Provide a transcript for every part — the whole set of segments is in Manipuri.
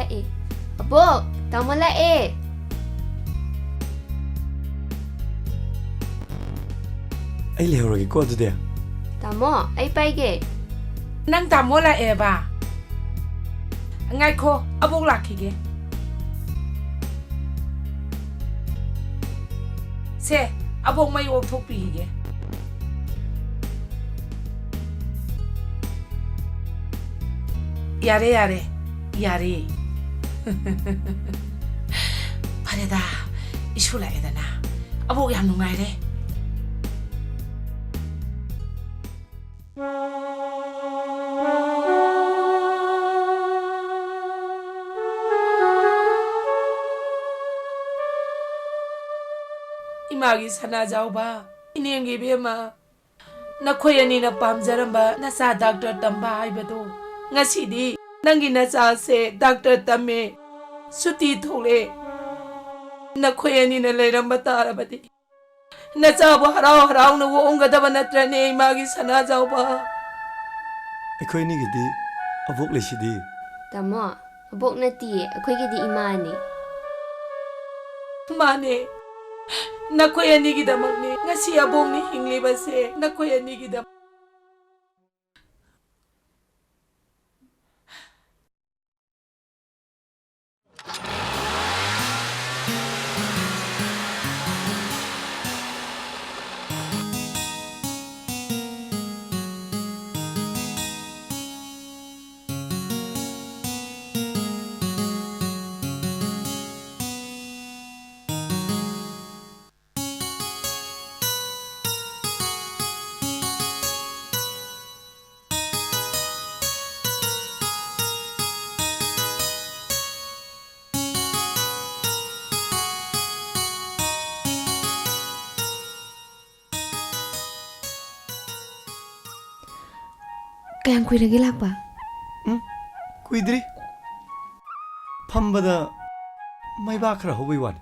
lae. Abok, tamo lae. Ay lehoragi ko adude. Tamo, ay paige. Nang tamo lae ba? Ngay ko, abok lakige. Se, abok may oktok pihige. Yare. Pareda, isula edana. Abok yam nungayre. Imagi sana jauba, inengi bema. Nakoyani na pamjaramba nasa doctor tamba haibado. Ngasidi nangi nasa se doctor tamme suti thole. Nakoyani na leiramba tarabadi. Nasa bo harau na wo ongadaba natrane imagi sana jauba. Akoy ni gidi abok lesidi. Tamo, abok natte akoigidi imani. Mane. Nakoyani gidamakne ngasi abong ni hinglibase nakoyani gidam. Kayang kuiragi lakba? Kuidri. Pambada may bakra hobi wan.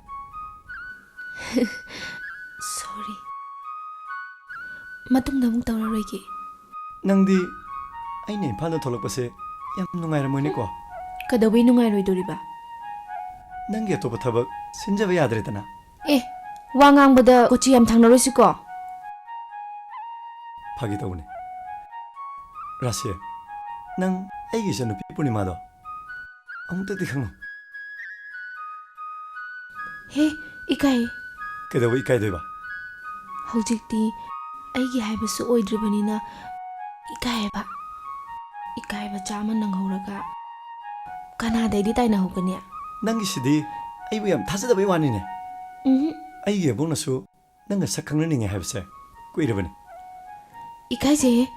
Sorry. Matungda mong tawraroygi. Nangdi ay na impanda tholakpase yam nungayramoyne ko. Kadaway nungayroydoriba? Nangi atopa thabak sinjaba yadretana. Wa ngangbada kochi yam thangnaroysiko? Phagi tawne. Rasia, nang aigi sa nupi Purnimado. Amutati khango. He, ikai. Kedawa ikai doiba. Hojikti aigi haibasu oidribanina ikaiba. Ikaiba chama nanghoraga. Kanadaidi taina hokane. Nangi sidi aibu yam thajadaba iwanine. Aigi abonasu nanga sakhangna ninge haibse. Kuirabane. Ikai je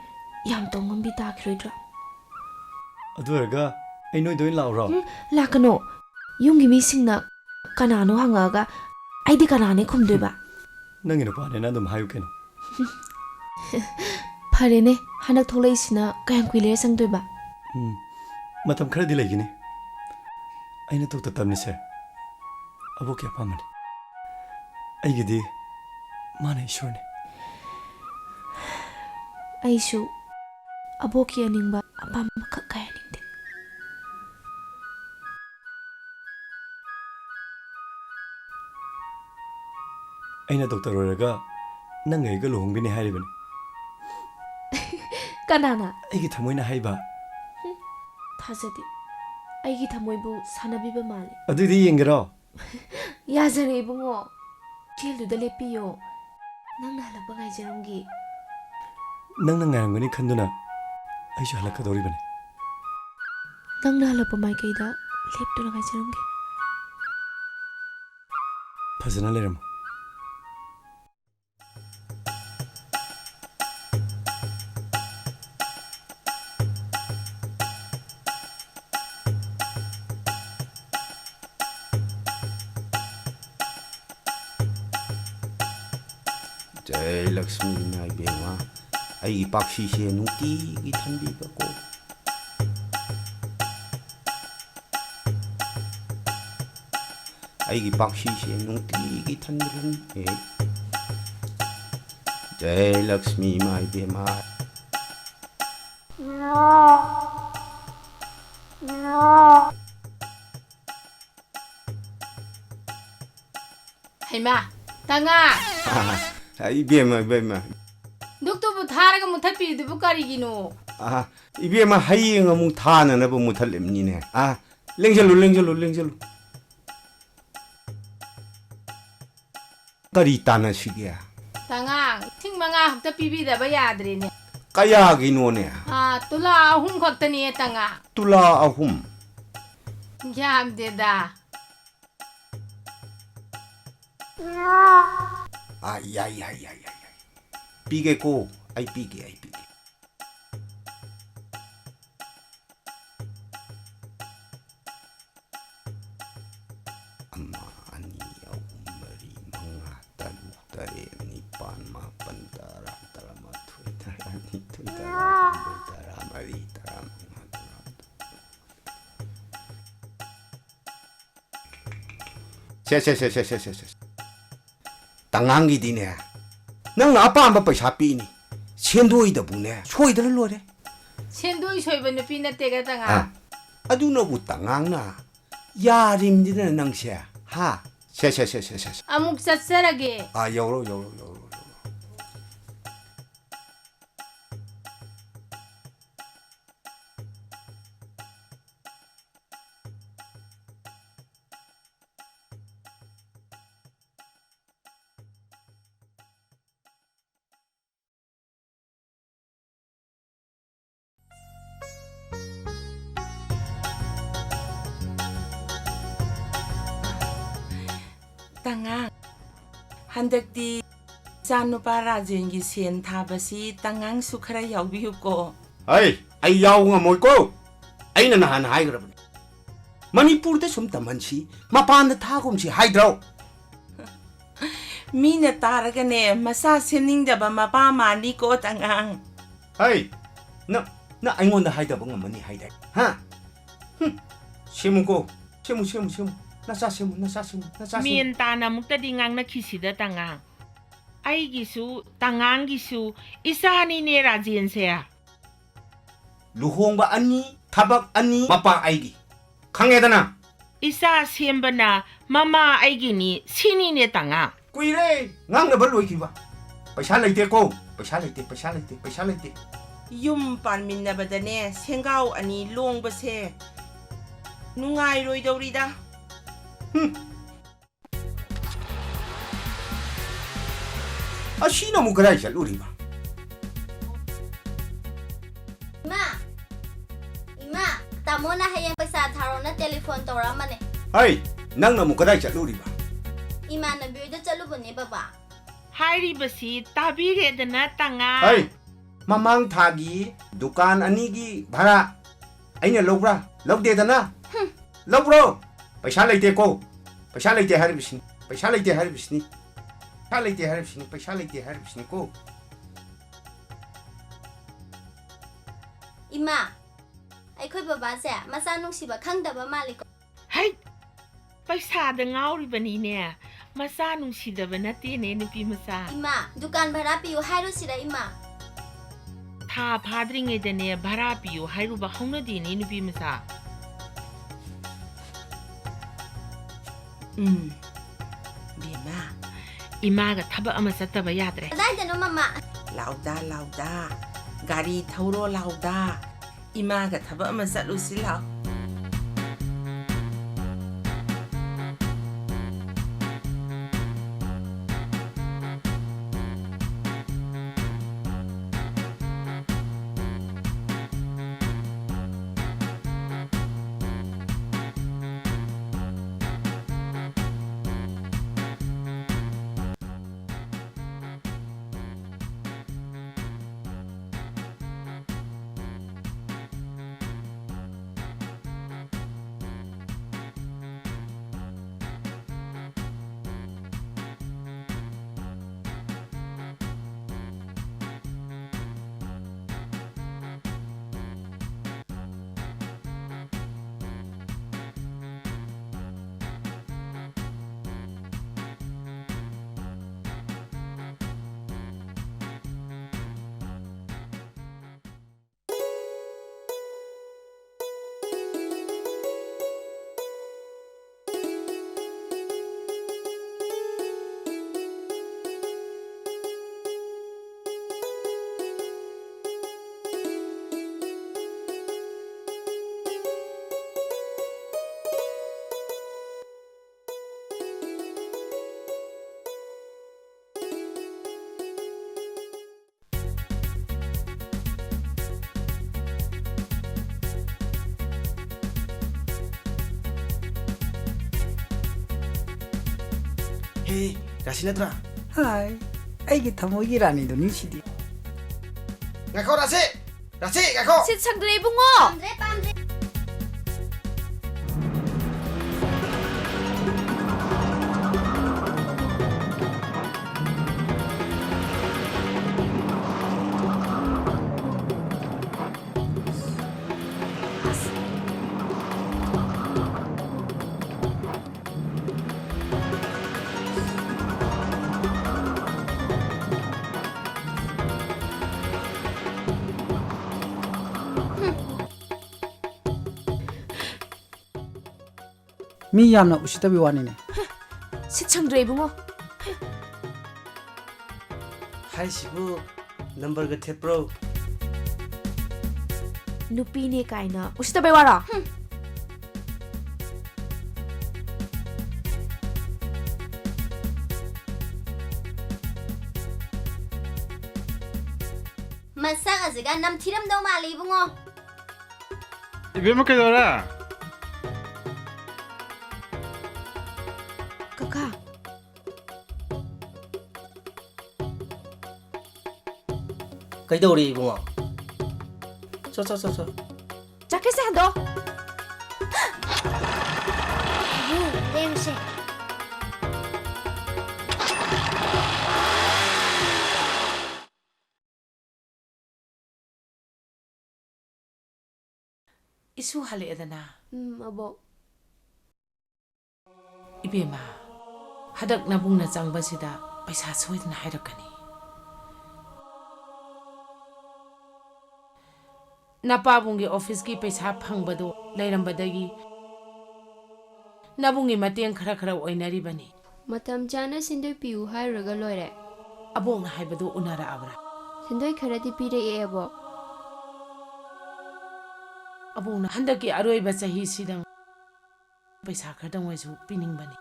yam tongombi takhiroidra. Aduraga ai noi doin lauro. Lakano. Yungi misingna kanano hangaga aidi kanane khumdoiba. Nangi no pane na dum hayu keno. Pharene hanak tholaisina kayang kuile sangdoiba. Matam khara di lagine. Aina to tatamni se. Abo kya pamane. Aigidi mana ishorne. Aishu aboki aningba apam kaya ningde. Aina doctor oraga nanga iga lohongbini hairibani. Kanana? Aigi thamoina haiba. Thajadi. Aigi thamoibu sanabiba mali. Adudi yengero. Yazare ibungo. Childuda lepiyo. Nangna halakba ngaijaramgi. Nang nangayangani khanduna aishu halakadoribani. Nangna halakba maikaida leptuna ngaijaramgi. Fazana leram. Jai Lakshmi Nai Bema ai pakshi se nuti gi thambi ba ko ai gi pakshi se nuti gi thandran e Jai Lakshmi Nai Bema Haima, tanga. Ibema. Duktu buthara ka muthapi du bukari gino. Ibema hayeng amung thana na bu muthalim ni ne. Lengjalu. Kari tana sigya. Tanga, ting manga hakta pibi da ba yadre ne. Kaya gino ne. Tula ahum khakta ni tanga. Tula ahum. Jam de da. Ay. Pige ko, ay pige. Ama, ani, ahum, mari, mga, talu, tare, nipan, mapan, tara, taramathoy, taranitoy, taramari, taramanga, taram. Tangangi dine. Nang apamba paisa pini. Sendoi da bune. Soidra lore. Sendoi soiba nupi na tega tanga. Aduna bu tangang na. Yarim dina nang siya. Ha. Se. Amuk satsarage. Yoro. Tanga. Handakti Sanupa Rajengi Sen Tabasi Tangang Sukara Yaubiyuko. Ay yaw nga moy ko. Ay na nahanay grabon. Manipur da sum tamansi. Mapan da tagum si hydro. Mina taragane masa sining da ba mapamani ko tangang. Ay na aingon da hayda bang mani hayda. Ha. Simu ko. Simu. Nasa simu. Mien tana mukta dingang na kisida tangang. Ay gisu, tangang gisu, isa ni ne rajin siya. Luhong ba ani, tabak ani, mapa aigi. Kangeda na. Isa siyemba na mama ay gini sini ne tangang. Kuire, ngang na baloy kiba. Paisa laite ko. Paisa laite. Yum panmin na badane sengaw ani long base. Nungay roy dawrida. Asina mo garay siya luri ba? Ima, tamo na hayang paisa tharo na telephone tora mane. Ay, nang na mo garay siya luri ba? Ima na biyo chalubo ne baba. Hari basi tabire dana tangang. Ay, mamang thagi, dukan anigi bhara. Aina lobra, lobde dana. Lobro. Paisa laite ko. Paisa laite haribisni. Paisa laite haribisni ko. Ima, aikoy baba se masa nungsiba khangdaba maliko. Hai, paisa da ngauri bani ne. Masa nung sida banati ne nupi masa. Ima, dukan bhara piyo hairu sira ima. Tha phadring e dane bhara piyo hairu ba hongna di ne nupi masa. Bima. Imaga thaba ama sataba yadre. Dai dano mama. Lauda. Gari thauro lauda. Imaga thaba ama satlusi lau. Hey, Rasi natra. Hai, aigi thamoigi rani do nisidi. Ngako Rasi! Rasi, ngako! Sit sangre bungo. Mi yamna usitabi wani ne. Sit sangre bungo. Hai sibu, number ga the pro. Nupi ne kaina. Usita bai wara. Masak asiga nam thiram daw mali bungo. Ibema kaidora? Kaka. Kaidori bungo. Cho. Jacket se hando. Demse. Isu hale edana. Abok. Ibema. Hadak nabung na changba sida paisa soidna hairakani. Napabungi office ki paisa phangbado lairambadagi. Nabungi mateng khara oinaribani. Matam chana sindoi piu hairaga loire. Abok na haibado unara abra. Sindoi kharadi pire abok. Abok na handaki aroiba chahi sidang paisa khadang waisu piningbani.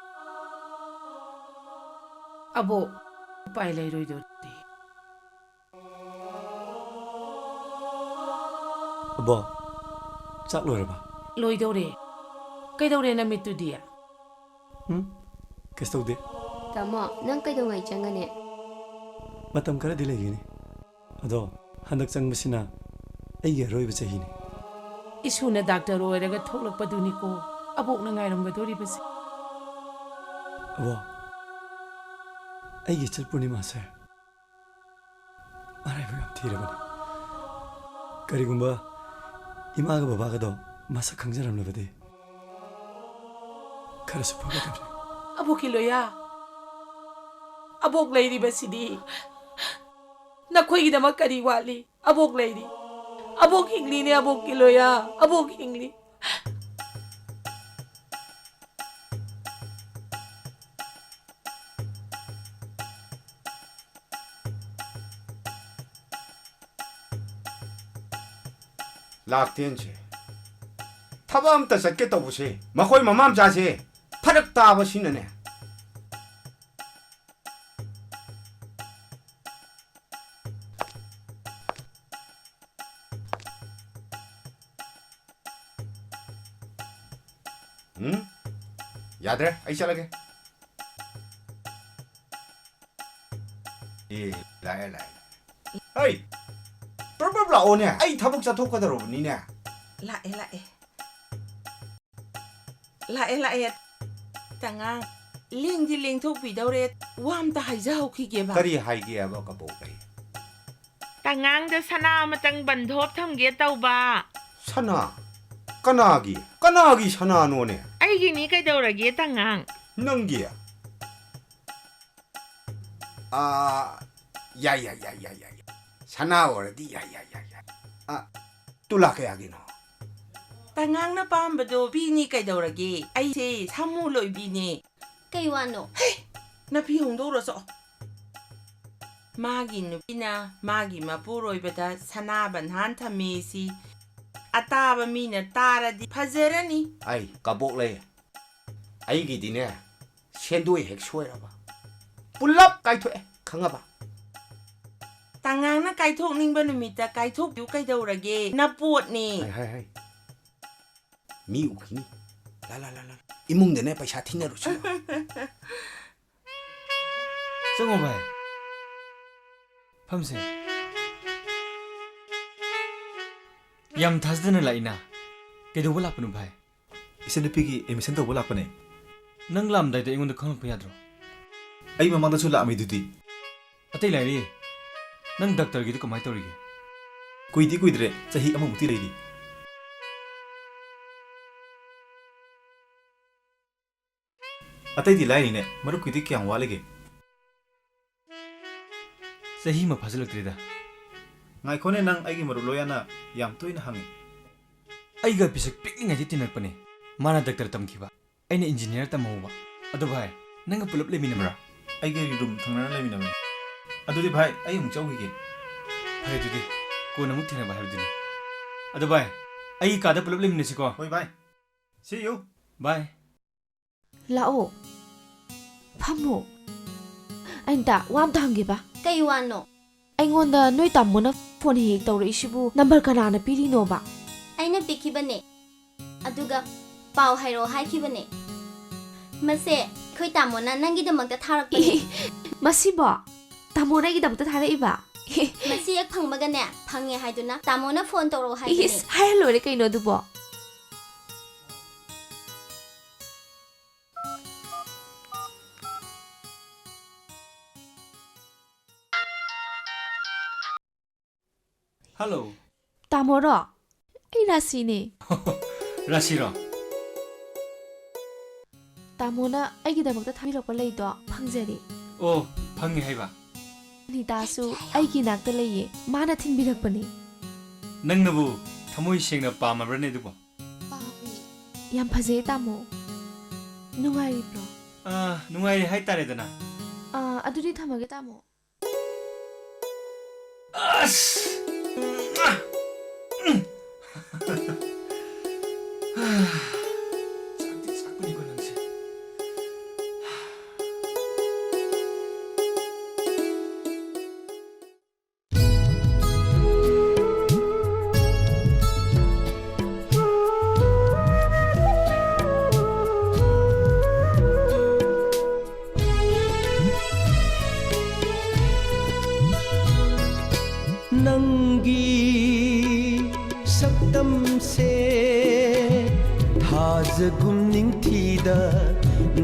Abok pai lairoido di. Abok, chak loiraba. Loidore. Kaidore na mitu dia. Kes tawde. Tamo, nang kaidaw ngai changane. Matam kara dilay gini. Ado, handak changmasina aigi aroiba chahini. Isu na doctor oiraga thoklakpaduni ko abok na ngairamgadori basi. Abok, aigi chal purnima sir. Maraiba yam thirabani. Karigumba imaga babaga do masa khangjaramlabadi. Kharasu phagadabni. Abok kiloya. Abok lairi basidi. Nakhoigidamak kari wali. Abok lairi. Abok hingli ne abok kiloya. Abok hingli. ꯂꯥꯛꯇꯦꯟꯁꯦ ꯊꯕꯛ ꯑꯝꯇ ꯆꯠꯀꯦ ꯇꯧꯕꯁꯦ ꯃꯈꯣꯏ ꯃꯃꯥ ꯃꯆꯥꯁꯦ ꯐꯔꯛ ꯇꯥꯕꯁꯤꯅꯅꯦ ꯌꯥꯗ꯭ꯔꯦ ꯑꯩ ꯆꯠꯂꯒꯦ ꯂꯥꯛꯑꯦ ꯍꯩ ꯄ꯭ꯔꯣꯕ꯭ꯂꯦꯝ ꯂꯥꯛꯑꯣꯅꯦ ꯑꯩ ꯊꯕꯛ ꯆꯠꯊꯣꯛꯀꯗꯧꯔꯕꯅꯤꯅꯦ ꯂꯥꯛꯑꯦ ꯇꯉꯥꯡ ꯂꯦꯡꯗꯤ ꯂꯦꯡꯊꯣꯛꯄꯤꯗꯧꯔꯦ ꯋꯥ ꯑꯝꯇ ꯍꯥꯏꯖꯍꯧꯈꯤꯒꯦꯕ ꯀꯔꯤ ꯍꯥꯏꯒꯦ ꯍꯥꯏꯕ ꯀꯕꯣꯛ ꯂꯩ ꯇꯉꯥꯡꯗ ꯁꯅꯥ ꯑꯃꯇꯪ ꯕꯟꯙꯣꯞ ꯊꯝꯒꯦ ꯇꯧꯕ ꯁꯅꯥ ꯀꯅꯥꯒꯤ ꯁꯅꯥꯅꯣꯅꯦ ꯑꯩꯒꯤꯅꯤ ꯀꯩꯗꯧꯔꯒꯦ ꯇꯉꯥꯡ ꯅꯪꯒꯤ ꯌꯥꯏ ꯁꯅꯥ ꯑꯣꯏꯔꯗꯤ ꯌꯥꯏ ꯇꯨꯂꯥ ꯀꯌꯥꯒꯤꯅꯣ ꯇꯉꯥꯡꯅ ꯄꯥꯝꯕꯗꯣ ꯄꯤꯅꯤ ꯀꯩꯗꯧꯔꯒꯦ ꯑꯩꯁꯦ ꯁꯥꯃꯨ ꯂꯣꯏꯕꯤꯅꯦ Kay wano. ꯅꯥꯄꯤ ꯍꯣꯡꯗꯣꯛꯎꯔꯁꯨ ꯃꯥꯒꯤ ꯅꯨꯄꯤꯅ ꯃꯥꯒꯤ ꯃꯄꯨꯔꯣꯏꯕꯗ ꯁꯅꯥ ꯕꯟꯙꯥꯟ ꯊꯝꯃꯦꯁꯤ ꯑꯇꯥꯕ ꯃꯤꯅ ꯇꯥꯔꯗꯤ ꯐꯖꯔꯅꯤ ꯑꯩ ꯀꯕꯣꯛ ꯂꯩ ꯑꯩꯒꯤꯗꯤꯅꯦ ꯁꯦꯟꯗꯣꯏ ꯍꯦꯛ ꯁꯣꯏꯔꯕ ꯄꯨꯜꯂꯞ ꯀꯥꯏꯊꯣꯛꯑꯦ ꯈꯪꯉꯕ ꯇꯉꯥꯡꯅ ꯀꯥꯏꯊꯣꯛꯅꯤꯡꯕ ꯅꯨꯃꯤꯠꯇ ꯀꯥꯏꯊꯣꯛꯄꯤꯌꯨ ꯀꯩꯗꯧꯔꯒꯦ ꯅꯄꯣꯠꯅꯤ ꯍꯥꯏ ꯃꯤ ꯎꯈꯤꯅꯤ ꯏꯃꯨꯡꯗꯅꯦ ꯄꯩꯁꯥ ꯊꯤꯅꯔꯨꯁꯤ चंगो भाई फमसे यम थाजदन लाइना केदोबो लापनु भाई इसे नुपीगी एडमिशन तौबो लापने नंग लामदाय द इंगोंद खंग पयाद्रो आई ममांगदसु लामी दुदी अतै लाइरी नंग डॉक्टर गिदि कमाय तौरिगे कुइदी कुइद्रे चही अममुक्ति लेरी अतैदी लाइने मरु कुइदी क्यां वालेगे सही म फजलक्त्रिदा ngaikone nang aigi maru loyana yam toina hangi aiga pisak pikning adi tinakpane mana doctor tamkhiba aina engineer tamauba adu bhai nanga pulap leminamra aigi room thangnana leminamra adudi bhai ai mu chawhige bhai dudi ko namu thina bhai dudi adu bhai ai ka da pulap leminasi ko hoi bye see you bye lao phamu anta wam thangi ba kay wano aingona noi tamona phone he tawrisibu number kanana pirino ba aina pikibane aduga paw hairo haikibane mase khoi tamona nangi damakta tharakpani masiba tamona gi damakta tharaiba masi ek phangmagane phange haiduna tamona phone tawro haibane is hello re kaino dubo hello tamoro ai rasi ne rasiro tamona ai gi damakta thabirakpa leido phangjari o phangi haiba nita su ai gi nakta leiye mana thinbirakpani nangnabu thamoi sengna pamabrane dubo yam phaje tamo nungai bro nungai hai tare dana aduri thamage tamo as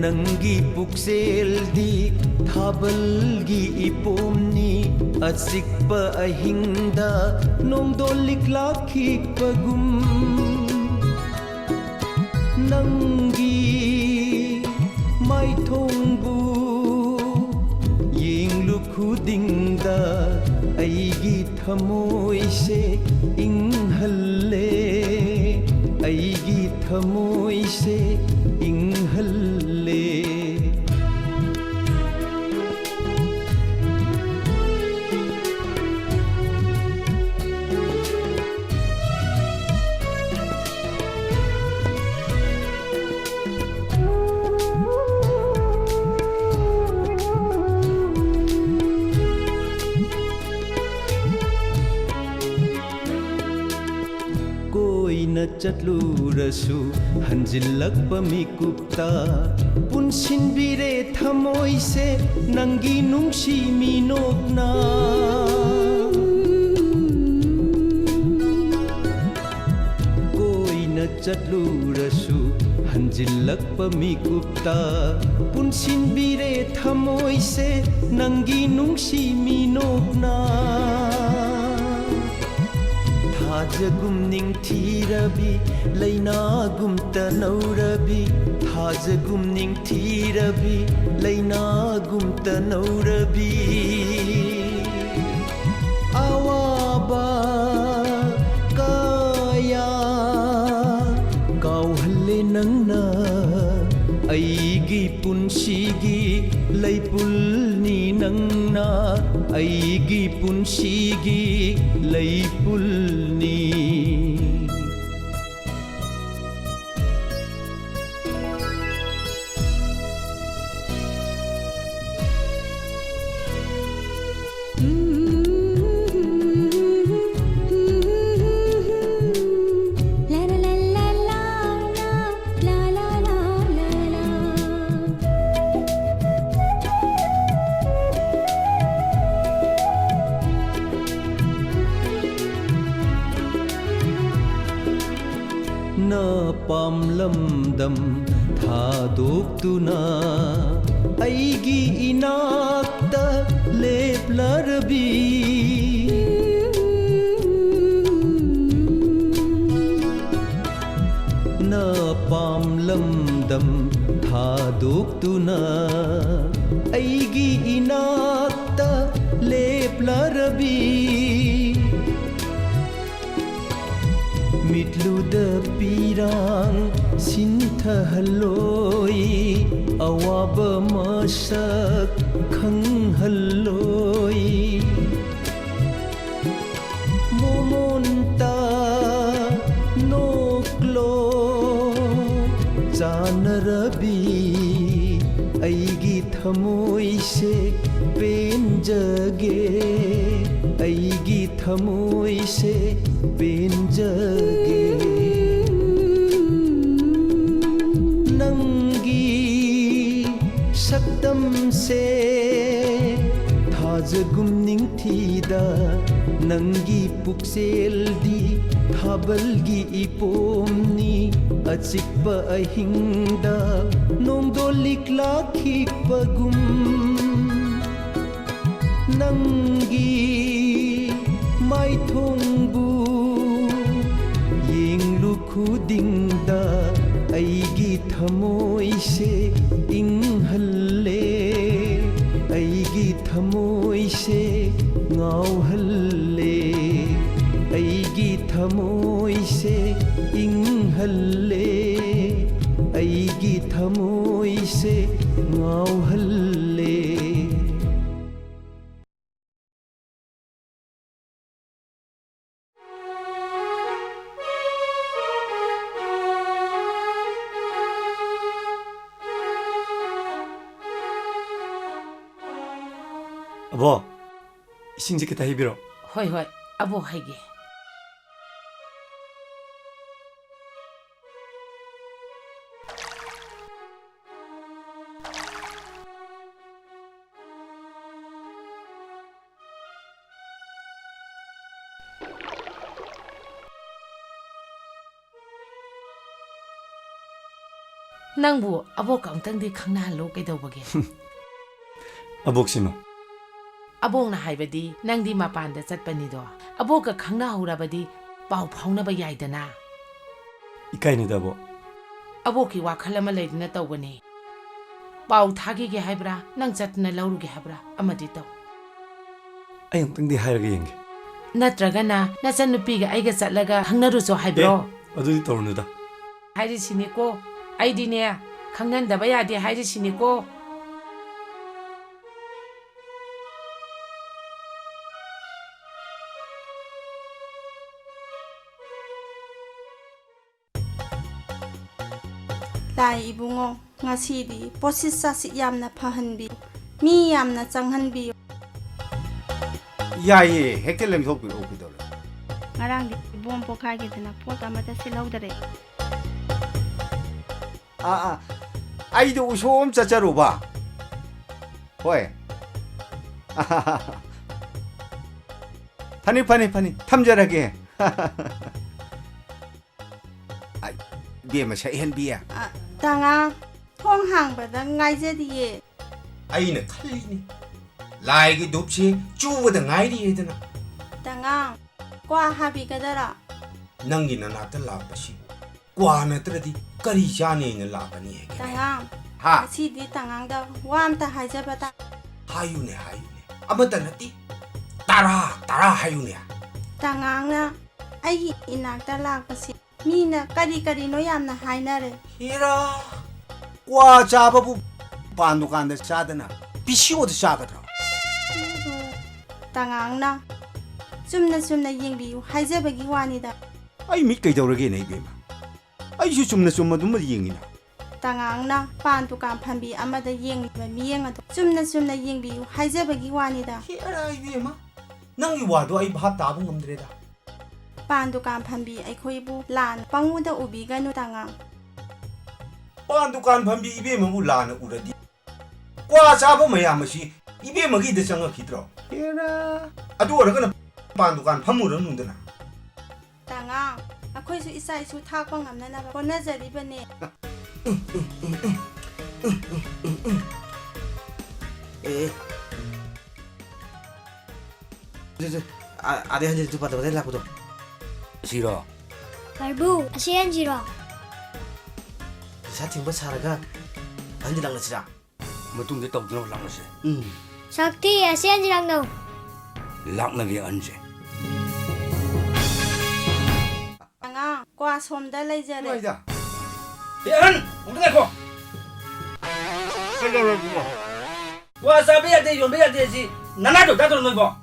नंगी पुक्सेल्दी थाबलगी इपोमनी असिक्प अहिंदा नोंगदोलिक लाखिकपगुम नंगी माइथोंबु येंगलु खुदिंगदा अइगी थमोइसे इंहल्ले अइगी थमोइसे इंहल्ले चटलूरसु हंजिल्लक्प मिकुप्ता पुनसिनबिरे थमोइसे नंगी नुंगसी मिनोकना कोइना चटलूरसु हंजिल्लक्प मिकुप्ता पुनसिनबिरे थमोइसे नंगी नुंगसी मिनोकना थाजगुम निंगथीरबी लैनागुम तनौरबी थाजगुम निंगथीरबी लैनागुम तनौरबी आवाबा काया कावहल्ले नंगना अइगी पुनसिगी लैपुलनी नंगना अइगी पुनसिगी लैपुलनी ꯄꯥꯝꯂꯝꯗꯝ ꯊꯥꯗꯣꯛꯇꯨꯅ ꯑꯩꯒꯤ ꯏꯅꯥꯛꯇ ꯂꯦꯞꯂꯔꯕꯤ ꯅ ꯄꯥꯝꯂꯝꯗꯝ ꯊꯥꯗꯣꯛꯇꯨꯅ ꯑꯩꯒꯤ ꯏꯅꯥꯛꯇ ꯂꯦꯞꯂꯔꯕꯤ ꯃꯤꯠꯂꯨꯗ ꯄꯤꯔꯥꯡ ꯁꯤꯟꯊꯍꯜꯂꯣꯏ ꯑꯋꯥꯕ ꯃꯁꯛ ꯈꯪꯍꯜꯂꯣꯏ ꯃꯣꯃꯣꯟꯇ ꯅꯣꯛꯂꯣ ꯆꯥꯅꯔꯕꯤ ꯑꯩꯒꯤ ꯊꯃꯣꯏꯁꯦ ꯄꯦꯟꯖꯒꯦ ꯑꯩꯒꯤ ꯊꯃꯣꯏꯁꯦ ꯄꯦꯟꯖꯒꯦ ꯅꯪꯒꯤ ꯁꯛꯇꯝꯁꯦ ꯊꯥꯖꯒꯨꯝ ꯅꯤꯡꯊꯤꯗ ꯅꯪꯒꯤ ꯄꯨꯛꯆꯦꯜꯗꯤ ꯊꯥꯕꯜꯒꯤ ꯏꯄꯣꯝꯅꯤ ꯑꯆꯤꯛꯄ ꯑꯍꯤꯡꯗ ꯅꯣꯡꯗꯣꯜ ꯂꯥꯛꯈꯤꯕꯒꯨꯝ ꯅꯪꯒꯤ ꯃꯥꯏꯊꯣꯡꯕꯨ ꯌꯦꯡꯂꯨ ꯈꯨꯗꯤꯡꯗ ꯑꯩꯒꯤ ꯊꯃꯣꯏꯁꯦ ꯏꯪꯍꯜꯂꯦ ꯑꯩꯒꯤ ꯊꯃꯣꯏꯁꯦ ꯉꯥꯎꯍꯜꯂꯦ ꯑꯩꯒꯤ ꯊꯃꯣꯏꯁꯦ ꯏꯪꯍꯜꯂꯦ ꯑꯩꯒꯤ ꯊꯃꯣꯏꯁꯦ ꯉꯥꯎꯍꯜꯂꯦ ꯑꯕꯣ 이싱지 기타 해비로 ꯍꯣꯏ ꯍꯣꯏ ꯑꯕꯣꯛ ꯍꯥꯏꯒꯦ ꯅꯪꯕꯨ ꯑꯕꯣꯛ ꯑꯝꯇꯪꯗꯤ ꯈꯪꯅꯍꯜꯂꯣ ꯀꯩꯗꯧꯕꯒꯦ ꯑꯕꯣꯛꯁꯤꯃꯣ ꯑꯕꯣꯛꯅ ꯍꯥꯏꯕꯗꯤ ꯅꯪꯗꯤ ꯃꯄꯥꯟꯗ ꯆꯠꯄꯅꯤꯗꯣ ꯑꯕꯣꯛꯀ ꯈꯪꯅꯍꯧꯔꯕꯗꯤ ꯄꯥꯎ ꯐꯥꯎꯅꯕ ꯌꯥꯏꯗꯅ 이까이니다 ꯑꯕꯣ ꯑꯕꯣꯛꯀꯤ ꯋꯥꯈꯜ ꯑꯃ ꯂꯩꯗꯨꯅ ꯇꯧꯕꯅꯤ ꯄꯥꯎ ꯊꯥꯈꯤꯒꯦ ꯍꯥꯏꯕ꯭ꯔꯥ ꯅꯪ ꯆꯠꯇꯨꯅ ꯂꯧꯔꯨꯒꯦ ꯍꯥꯏꯕ꯭ꯔꯥ ꯑꯃꯗꯤ ꯇꯧ ꯑꯩ ꯑꯝꯇꯪꯗꯤ ꯍꯥꯏꯔꯒ ꯌꯦꯡꯒꯦ ꯅꯠꯇ꯭ꯔꯒꯅ ꯅꯆꯟꯅꯨꯄꯤꯒ ꯑꯩꯒ ꯆꯠꯂꯒ ꯈꯪꯅꯔꯨꯆꯣ ꯍꯥꯏꯕ꯭ꯔꯣ ꯑꯗꯨꯗꯤ ꯇꯧꯔꯨꯅꯨꯗ ꯍꯥꯏꯔꯤꯁꯤꯅꯤꯀꯣ ꯑꯩꯗꯤꯅꯦ ꯈꯪꯅꯟꯗꯕ ꯌꯥꯗꯦ ꯍꯥꯏꯔꯤꯁꯤꯅꯤꯀꯣ ꯂꯥꯏ ꯏꯕꯨꯡꯉꯣ ꯉꯁꯤꯗꯤ ꯄꯣꯠꯁꯤꯠ ꯆꯥꯁꯤꯠ ꯌꯥꯝꯅ ꯐꯍꯟꯕꯤꯌꯨ ꯃꯤ ꯌꯥꯝꯅ ꯆꯪꯍꯟꯕꯤꯌꯨ ꯌꯥꯏꯌꯦ ꯍꯦꯛꯇ ꯂꯦꯡꯊꯣꯛꯄꯤꯔꯛꯑꯣ ꯀꯩꯗꯧꯔꯦ ꯉꯔꯥꯡꯗꯤ ꯕꯣꯝ ꯄꯣꯈꯥꯏꯒꯤꯗꯅ ꯄꯣꯠ ꯑꯃꯠꯇ ꯁꯤꯜꯍꯧꯗꯔꯦ ꯑꯩꯗꯣ ꯎꯁꯣꯞ ꯑꯃ ꯆꯠꯆꯔꯨꯕ ꯍꯣꯏ ꯐꯅꯤ ꯐꯅꯤ ꯐꯅꯤ ꯊꯝꯖꯔꯒꯦ ꯕꯦꯝꯃ ꯁꯛꯍꯟꯕꯤꯌꯦ ꯇꯉꯥ ꯊꯣꯡ ꯍꯥꯡꯕꯗ ꯉꯥꯏꯖꯔꯤꯌꯦ ꯑꯩꯅ ꯈꯜꯂꯤꯅꯤ ꯂꯥꯏꯒꯤ ꯙꯨꯞꯁꯤ ꯆꯨꯕꯗ ꯉꯥꯏꯔꯤꯌꯦꯗꯅ ꯇꯉꯥ ꯀ꯭ꯋꯥ ꯍꯥꯕꯤꯒꯗꯔꯥ ꯅꯪꯒꯤ ꯅꯅꯥꯛꯇ ꯂꯥꯛꯄꯁꯤꯕꯨ ꯀ꯭ꯋꯥ ꯅꯠꯇ꯭ꯔꯗꯤ ꯀꯔꯤ ꯆꯥꯅꯦꯅ ꯂꯥꯛꯀꯅꯤ ꯍꯦꯛ ꯇꯉꯥ ꯉꯁꯤꯗꯤ ꯇꯉꯥꯡꯗ ꯋꯥ ꯑꯝꯇ ꯍꯥꯏꯖꯕ ꯇꯥ ꯍꯥꯏꯌꯨꯅꯦ ꯍꯥꯏꯌꯨꯅꯦ ꯑꯃꯠꯇ ꯅꯠꯇꯦ ꯇꯔꯥ ꯍꯥꯏꯌꯨꯅꯦ ꯇꯉꯥꯡꯅ ꯑꯩꯒꯤ ꯏꯅꯥꯛꯇ ꯂꯥꯛꯄꯁꯤ ꯃꯤꯅ ꯀꯔꯤ ꯀꯔꯤꯅꯣ ꯌꯥꯝꯅ ꯍꯥꯏꯅꯔꯦ ꯍꯦꯔꯥ ꯀ꯭ꯋꯥ ꯆꯥꯕꯕꯨ ꯄꯥꯟ ꯗꯨꯀꯥꯟꯗ ꯆꯥꯗꯅ ꯄꯤꯁꯤꯑꯣꯗ ꯆꯥꯒꯗ꯭ꯔꯥ ꯇꯉꯥꯡꯅ ꯆꯨꯝꯅ ꯆꯨꯝꯅ ꯌꯦꯡꯕꯤꯌꯨ ꯍꯥꯏꯖꯕꯒꯤ ꯋꯥꯅꯤꯗ ꯑꯩ ꯃꯤꯠ ꯀꯩꯗꯧꯔꯒꯦꯅꯦ ꯏꯕꯦꯝꯃ ꯑꯩꯁꯨ ꯆꯨꯝꯅ ꯑꯗꯨꯝ ꯌꯦꯡꯉꯤꯅ ꯇꯉꯥꯡꯅ ꯄꯥꯟ ꯗꯨꯀꯥꯟ ꯐꯝꯕꯤ ꯑꯃꯗ ꯌꯦꯡꯂꯤꯕ ꯃꯤꯠꯌꯦꯡ ꯑꯗꯨ ꯆꯨꯝꯅ ꯆꯨꯝꯅ ꯌꯦꯡꯕꯤꯌꯨ ꯍꯥꯏꯖꯕꯒꯤ ꯋꯥꯅꯤꯗ ꯍꯦꯔꯥ ꯏꯕꯦꯝꯃ ꯅꯪꯒꯤ ꯋꯥꯗꯣ ꯑꯩ ꯚꯥꯞ ꯇꯥꯕ ꯉꯝꯗ꯭ꯔꯦꯗ ꯄꯥꯟ ꯗꯨꯀꯥꯟ ꯐꯝꯕꯤ ꯑꯩꯈꯣꯏꯕꯨ ꯂꯥꯟꯅ ꯄꯪꯎꯗ ꯎꯕꯤꯒꯅꯨ ꯇꯉꯥꯡ ꯄꯥꯟ ꯗꯨꯀꯥꯟ ꯐꯝꯕꯤ ꯏꯕꯦꯝꯃꯕꯨ ꯂꯥꯟꯅ ꯎꯔꯗꯤ ꯀ꯭ꯋꯥ ꯆꯥꯕ ꯃꯌꯥꯝ ꯑꯁꯤ ꯏꯕꯦꯝꯃꯒꯤꯗ ꯆꯪꯉꯛꯈꯤꯗ꯭ꯔꯣ ꯍꯦꯔꯥ ꯑꯗꯨ ꯑꯣꯏꯔꯒꯅ ꯄꯥꯟ ꯗꯨꯀꯥꯟ ꯐꯝꯃꯨꯔꯅꯨꯗꯅ ꯇꯉꯥꯡ ꯑꯩꯈꯣꯏꯁꯨ ꯏꯆꯥ ꯏꯁꯨ ꯊꯥꯛꯄ ꯉꯝꯅꯅꯕ ꯍꯣꯠꯅꯖꯔꯤꯕꯅꯦ 아래 한지 두 바다 바다 라고도 싫어. 말부 아시엔지로 사팅버 사라가 한지 랑나시라 무뚱대 떡드는 랑나시. 삭티 아시엔지랑 노 랑나게 안지. anga kwa somda leijare 뭐이다 야, 엉덩이고. 그래 그거. 와, 사비야 돼, 용비야 되지. 나나도 다들 놀고.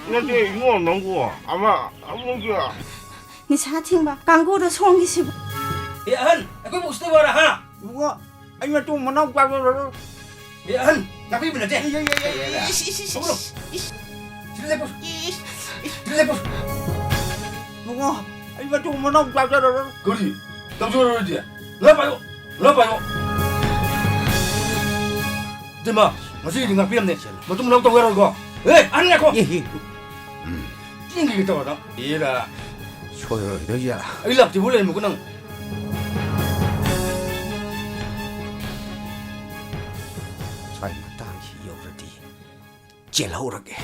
이게 이거 농구 아마 아무거야. ni sa thingba kanguru songi sibu 야, aku mau stay wara ha. 누가 아니면 또 만나고 가고 야, 나비 bener deh. 누가 아니면 또 만나고 가고 Kuri, tak suruh dia. Lapa yuk. Dima, masih dengar film nih. Betul menang tahu kau. Aneh kau. Ini kita orang. Iya. 소요 여기야 Ilap di bulan mungkin nang. 사이마 땅이 여러디 젤하오라게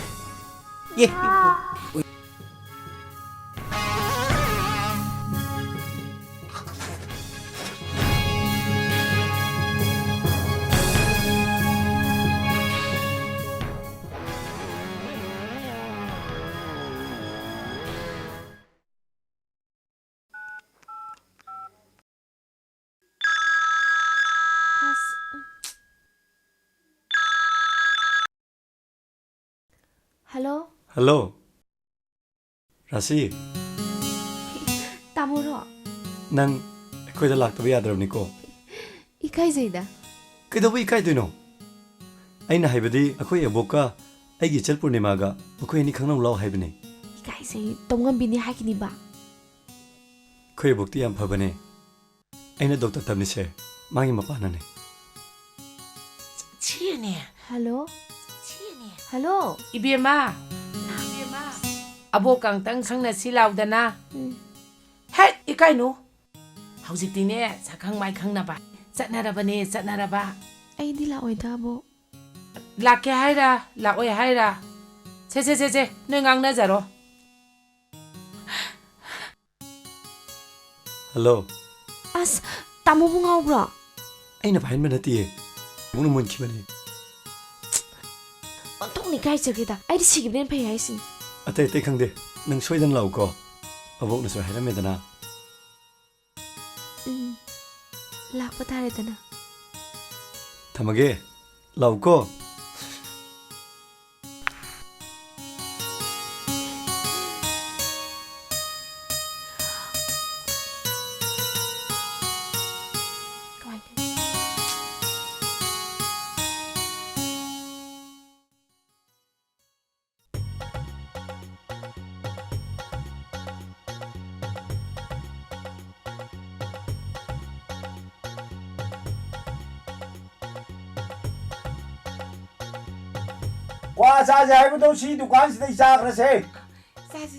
Hello? Hello. Rasi, Tamuro. nang ako'y dalak tabi yadraw ni ko. Ikay zayda. Kaidaw ikay doon no? Ay nahaybadi ako'y aboka ay gichal purnimaga ako'y ni kang law haybani. Ikay zay tongan bini hakini ba? Ko'y abokti ang pabane. Ay na doktor tabni siya. Mangi mapanan eh. 치니. Hello? 치니. Hello? 이비마. 아보강 땅 상나 실라우다나. 헷 이까이노. 하우직티네 사강 마이 강나바. 잣나라바네 잣나라바. Ay di laoy da bo. 라케 하이라 라오이 하이라. 제제제제 능강 나자로. Hello. As, tamo mo nga bro. Ay napahin man nati eh. Muna mun kibani. Ontong ni kay sakita. Ay di sige din pay haisin. Atay kang de. Nang soydan law ko. Abok na so hayram medana. Lakpa tare da na. Tamage. Law ko. 와 자자 해보도 시 두칸시대 시작하세요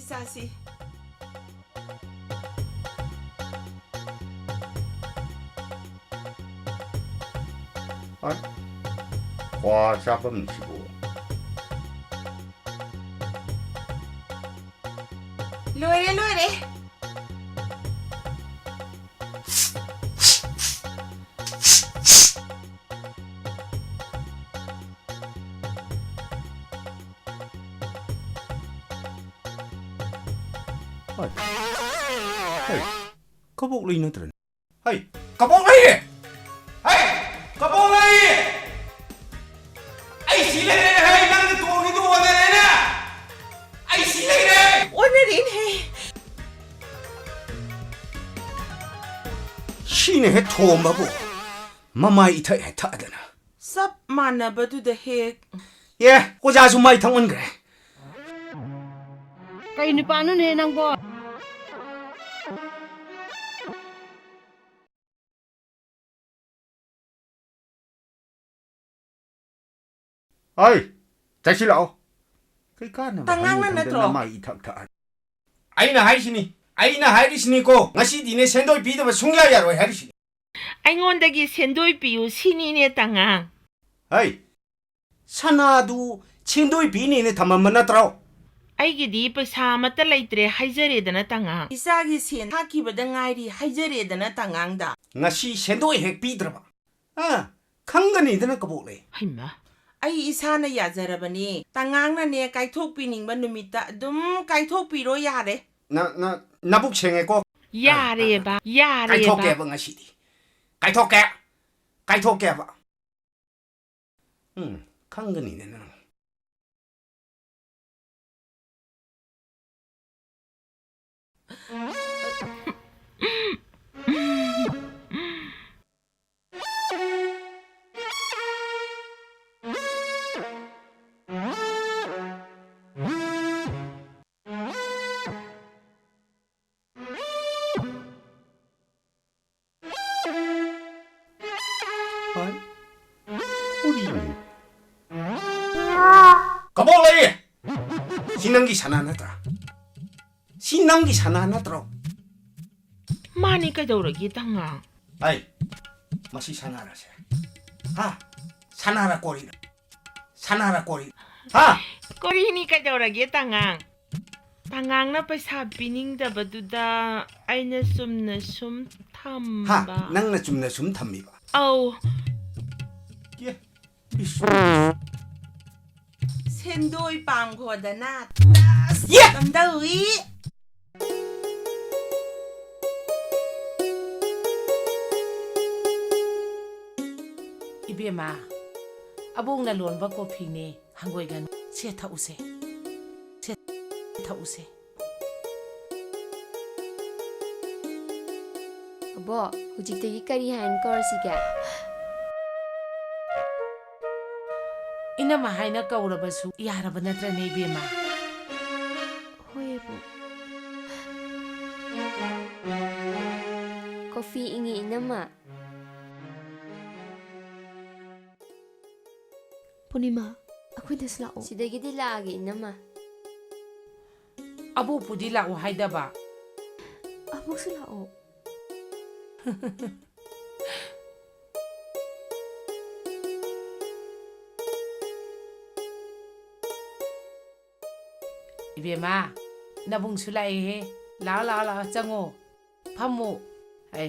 사시. 와 잡음 치고 로레. 거복 리너들은 하이 거복 라이 하이 거복 라이 아이 시래래 하이 나는 도기도 원해내나 아이 시래래 오늘인 해. 신의 도마보 마마이 이타 해타다나 섭 만나봐도 해. 예 꼬자수 마이 탕원 그래 Kay ni paano na nang bo? 아이 자실라오 그 까나 땅랑만 내들어. 마이 이탁타 아이나 하이시니 ꯑꯩꯅ ꯍꯥꯏꯔꯤꯁꯤꯅꯤꯀꯣ ꯉꯁꯤꯗꯤꯅꯦ ꯁꯦꯟꯗꯣꯏ ꯄꯤꯗꯕ ꯁꯨꯡꯌꯥ ꯌꯥꯔꯣꯏ ꯍꯥꯏꯔꯤꯁꯤꯅꯤ ꯑꯩꯉꯣꯟꯗꯒꯤ ꯁꯦꯟꯗꯣꯏ ꯄꯤꯌꯨ ꯁꯤꯅꯤꯅꯦ ꯇꯉꯥꯡ ꯍꯩ ꯁꯅꯥꯗꯨ ꯁꯦꯟꯗꯣꯏ ꯄꯤꯅꯦꯅ ꯊꯝꯃꯝꯕ ꯅꯠꯇ꯭ꯔꯣ ꯑꯩꯒꯤꯗꯤ ꯄꯩꯁꯥ ꯑꯃꯠꯇ ꯂꯩꯇ꯭ꯔꯦ ꯍꯥꯏꯖꯔꯦꯗꯅ ꯇꯉꯥꯡ ꯏꯆꯥꯒꯤ ꯁꯦꯟ ꯊꯥꯈꯤꯕꯗ ꯉꯥꯏꯔꯤ ꯍꯥꯏꯖꯔꯦꯗꯅ ꯇꯉꯥꯡꯗ ꯉꯁꯤ ꯁꯦꯟꯗꯣꯏ ꯍꯦꯛ ꯄꯤꯗ꯭ꯔꯕ ꯈꯪꯒꯅꯤꯗꯅ ꯀꯕꯣꯛ ꯂꯩ ꯍꯩꯃ ꯑꯩ ꯏꯁꯥꯅ ꯌꯥꯖꯔꯕꯅꯤ ꯇꯉꯥꯡꯅꯅꯦ ꯀꯥꯏꯊꯣꯛꯄꯤꯅꯤꯡꯕ ꯅꯨꯃꯤꯠꯇ ꯑꯗꯨꯝ ꯀꯥꯏꯊꯣꯛꯄꯤꯔꯣ ꯌꯥꯔꯦ ꯅꯕꯨꯛ ꯁꯦꯡꯉꯦꯀꯣ ꯌꯥꯔꯦꯕ ꯀꯥꯏꯊꯣꯛꯀꯦꯕ ꯉꯁꯤꯗꯤ ꯀꯥꯏꯊꯣꯛꯀꯦꯕ ꯈꯪꯒꯅꯤꯅꯦ ꯅꯪ कबोक लई सी नंगी सना नत्रा सी नंगी सना नत्रो मानी कदौरगी तंगांग आई मसी सनारासे हा सनारा कोरी हा कोरीनी कदौरगी तंगांग तंगांगना पैसा पिनिंगदबदुदा आइना सुमना सुम थम्बा हा नंगना चुमना सुम थम्मीबा औ ꯁꯦꯟꯗꯣꯏ ꯄꯥꯝꯈꯣꯗꯅ ꯀꯝꯗꯧꯏ 이베마 아복나 론바 코피네 한국이간 세타우세 अबो हुजिक्तगी करी हाइन कोरसिगे इनमा हाइना कौरबसु यारब नत्रने इबेमा होयेबो कॉफी इंगी इनमा पूर्णिमा अखोइदस लाओ सिदगिदि लागे इनमा अबोपुदी लाओ हाइदबा अबोक्सु लाओ इबेमा नबुंसु लाए लाओ चंगो फमु है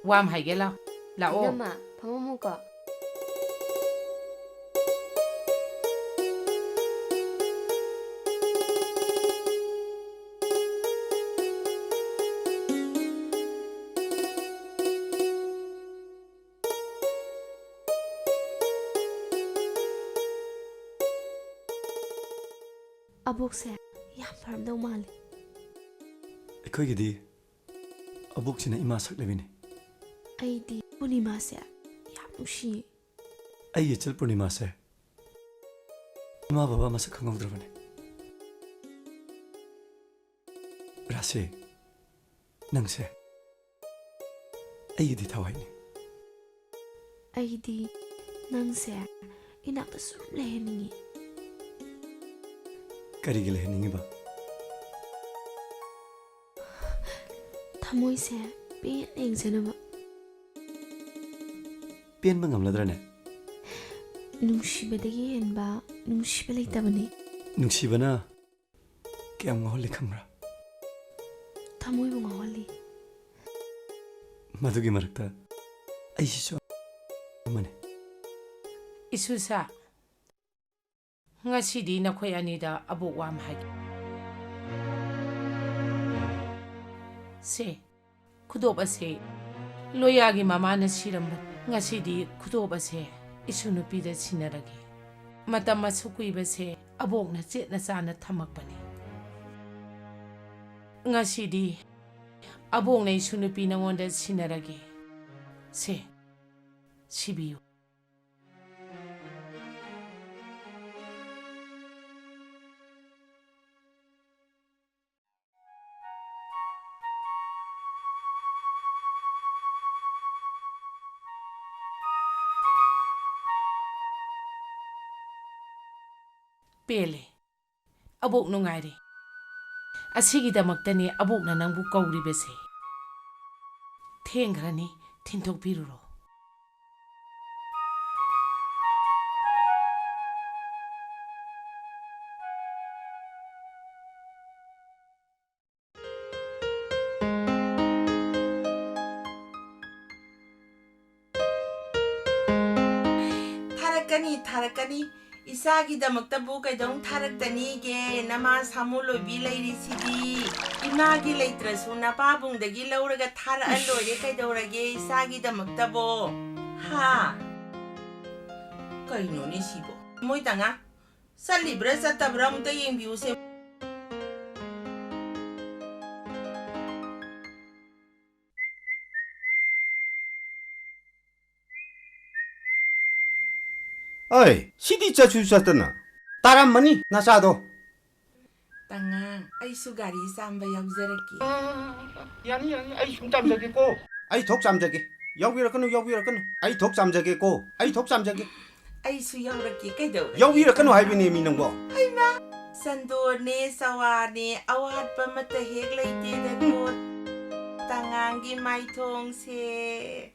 वाम हाइगे लाओ इनमा फममुको अबोक्से याम फरमदौ माले ꯑꯩꯈꯣꯏꯒꯤꯗꯤ ꯑꯕꯣꯛꯁꯤꯅ ꯏꯃꯥ ꯁꯛꯂꯕꯤꯅꯤ ꯑꯩꯗꯤ ꯄꯨꯔꯅꯤꯃꯥꯁꯦ ꯌꯥꯝ ꯅꯨꯡꯁꯤꯌꯦ ꯑꯩꯒꯤ ꯏꯆꯜ ꯄꯨꯔꯅꯤꯃꯥꯁꯦ ꯏꯃꯥ ꯕꯕꯥ ꯃꯁꯛ ꯈꯪꯍꯧꯗ꯭ꯔꯕꯅꯤ ꯔꯥꯁꯤ ꯅꯪꯁꯦ ꯑꯩꯒꯤꯗꯤ ꯊꯋꯥꯏꯅꯤ ꯑꯩꯗꯤ ꯅꯪꯁꯦ ꯏꯅꯥꯛꯇ ꯁꯨꯝ ꯂꯩꯍꯟꯅꯤꯡꯉꯤ ꯀꯔꯤꯒꯤ ꯂꯩꯍꯟꯅꯤꯡꯉꯤꯕ ꯊꯃꯣꯏꯁꯦ ꯄꯦꯟꯅ ꯌꯦꯡꯖꯅꯕ ꯄꯦꯟꯕ ꯉꯝꯂꯗ꯭ꯔꯅꯦ ꯅꯨꯡꯁꯤꯕꯗꯒꯤ ꯍꯦꯟꯕ ꯅꯨꯡꯁꯤꯕ ꯂꯩꯇꯕꯅꯤ ꯅꯨꯡꯁꯤꯕꯅ ꯀꯌꯥꯝ ꯉꯥꯎꯍꯜꯂꯤ ꯈꯪꯕ꯭ꯔꯥ ꯊꯃꯣꯏꯕꯨ ꯉꯥꯎꯍꯜꯂꯤ ꯃꯗꯨꯒꯤ ꯃꯔꯛꯇ ꯑꯩꯁꯤꯁꯨ ꯑꯃꯅꯤ 이수사 ngasi디 nakhoi anida abok wam hagi se kudob ase loyagi mamana siramba ngasidi kudob ase isu nupi da sinaragi matam masukui base abok na chetna chana thamakpani ngasidi abok na isu nupi nangonda sinaragi se sibiyu Pele, abok nungairi. ꯑꯁꯤꯒꯤꯗꯃꯛꯇꯅꯤ ꯑꯕꯣꯛꯅ ꯅꯪꯕꯨ ꯀꯧꯔꯤꯕꯁꯦ ꯊꯦꯡꯈ꯭ꯔꯅꯤ ꯊꯤꯟꯊꯣꯛꯄꯤꯔꯨꯔꯣ 타락가니 이사기다먹다부 그동 타락다니게 나마 사무 로비 레이리시디 이마기 레이트라수 나바붕다기 라우라가 타라 알로이레 그동라게 이사기다먹다보 하 그이노니 시보 모이당아 살리브라 사타브라 무다 옌비우세 어이, 시디자 주셨더나. 따람머니 나사도. 땅아, 아이수 가리 삼바 역저렇게. 야니, 아이 숨 잠자겠고. 아이 독 잠자게. 여기라 끊어. 아이 독 잠자겠고. 아이 독 잠자게. 아이수 역렇게 그도. 여기라 끊어 하이비니 미는 거. 하이마. 산도네 사와네 아와트 빠마타 헤글레이테다 곧. 땅앙기 마이통세.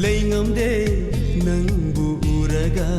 Lay ngam de nang bu uraga